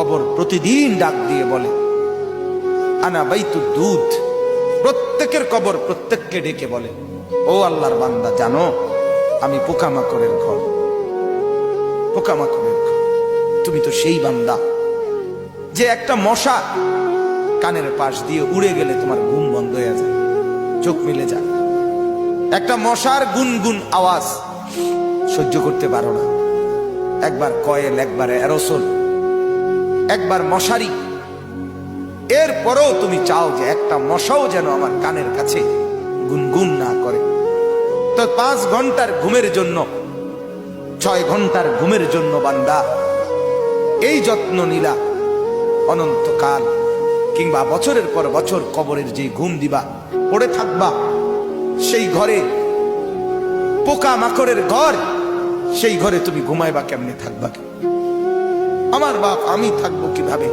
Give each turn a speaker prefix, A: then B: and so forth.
A: কবর প্রতিদিন ডাক দিয়ে বলে আনা বাইতুদ দুধ। প্রত্যেকের কবর প্রত্যেককে ডেকে বলে, ও আল্লাহর বান্দা, জানো আমি পোকামাকড়ের ঘর, পোকামাকড়ের ঘর। তুমি তো সেই বান্দা যে একটা মশা কানের পাশ দিয়ে উড়ে গেলে তোমার ঘুম বন্ধ হয়ে যায়, চোখ মিলে যায়। একটা মশার গুনগুন আওয়াজ সহ্য করতে পারো না। একবার কয়েল, একবার অ্যারোসোল, একবার মশারি, এরপরেও তুমি চাও যে একটা মশাও যেন আমার কানের কাছে গুনগুন না করে। তো 5 ঘন্টার ঘুমের জন্য, 6 ঘন্টার ঘুমের জন্য বান্দা এই যত্ন নিলা, অনন্তকাল কিংবা বছরের পর বছর কবরের যে ঘুম দিবা, পড়ে থাকবা সেই ঘরে, পোকা মাকড়ের ঘর, সেই ঘরে তুমি ঘুমাইবা কেমনে, থাকবা? আমার বাপ, আমি থাকবো কিভাবে?